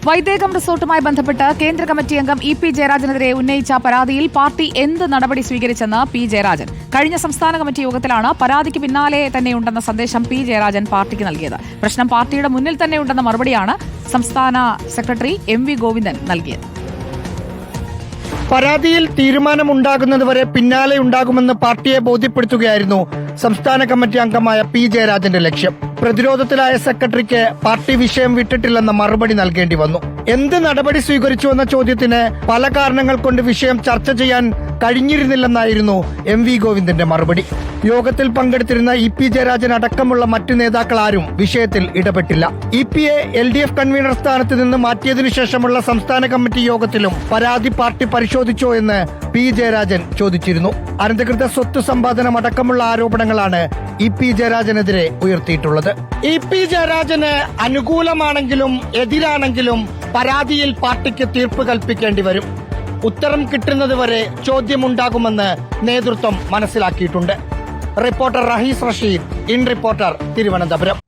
വൈദേകം റിസോർട്ടുമായി ബന്ധപ്പെട്ട് കേന്ദ്ര കമ്മിറ്റി അംഗം ഇ.പി. ജയരാജനെതിരെ ഉന്നയിച്ച പരാതിയിൽ പാർട്ടി എന്ത് നടപടി സ്വീകരിച്ചെന്ന് പി. ജയരാജൻ. കഴിഞ്ഞ സംസ്ഥാന കമ്മിറ്റി യോഗത്തിലാണ് പരാതിക്ക് പിന്നാലെ തന്നെയുണ്ടെന്ന സന്ദേശം പി. ജയരാജൻ പാർട്ടിക്ക് നൽകിയത്. പ്രശ്നം പാർട്ടിയുടെ മുന്നിൽ തന്നെയുണ്ടെന്ന മറുപടിയാണ് സംസ്ഥാന സെക്രട്ടറി എം.വി. ഗോവിന്ദൻ നൽകിയത്. പരാതിയിൽ തീരുമാനമുണ്ടാകുന്നതുവരെ പിന്നാലെയുണ്ടാകുമെന്ന് പാർട്ടിയെ ബോധ്യപ്പെടുത്തുകയായിരുന്നു സംസ്ഥാന കമ്മിറ്റി അംഗമായ പി. ജയരാജന്റെ ലക്ഷ്യം. പ്രതിരോധത്തിലായ സെക്രട്ടറിക്ക് പാർട്ടി വിഷയം വിട്ടിട്ടില്ലെന്ന മറുപടി നൽകേണ്ടി വന്നു. എന്ത് നടപടി സ്വീകരിച്ചുവെന്ന ചോദ്യത്തിന് പല കാരണങ്ങൾ കൊണ്ട് വിഷയം ചർച്ച ചെയ്യാൻ കഴിഞ്ഞിരുന്നില്ലെന്നായിരുന്നു എം.വി. ഗോവിന്ദന്റെ മറുപടി. യോഗത്തിൽ പങ്കെടുത്തിരുന്ന ഇ.പി. ജയരാജൻ അടക്കമുള്ള മറ്റു നേതാക്കൾ ആരും വിഷയത്തിൽ ഇടപെട്ടില്ല. ഇ.പിയെ LDF കൺവീനർ സ്ഥാനത്ത് നിന്ന് മാറ്റിയതിനു ശേഷമുള്ള സംസ്ഥാന കമ്മിറ്റി യോഗത്തിലും പരാതി പാർട്ടി പരിശോധിച്ചോ എന്ന് പി. ജയരാജൻ ചോദിച്ചിരുന്നു. അനധികൃത സ്വത്ത് സമ്പാദനം അടക്കമുള്ള ആരോപണങ്ങളാണ് ഇ.പി. ജയരാജനെതിരെ ഉയർത്തിയിട്ടുള്ളത്. ഇ.പി. ജയരാജന് അനുകൂലമാണെങ്കിലും എതിരാണെങ്കിലും പരാതിയിൽ പാർട്ടിക്ക് തീർപ്പ് കൽപ്പിക്കേണ്ടി വരും. ഉത്തരം കിട്ടുന്നതുവരെ ചോദ്യമുണ്ടാകുമെന്ന് നേതൃത്വം മനസ്സിലാക്കിയിട്ടുണ്ട്. Reporter Rahees Rasheed, in reporter, Thiruvananthapuram.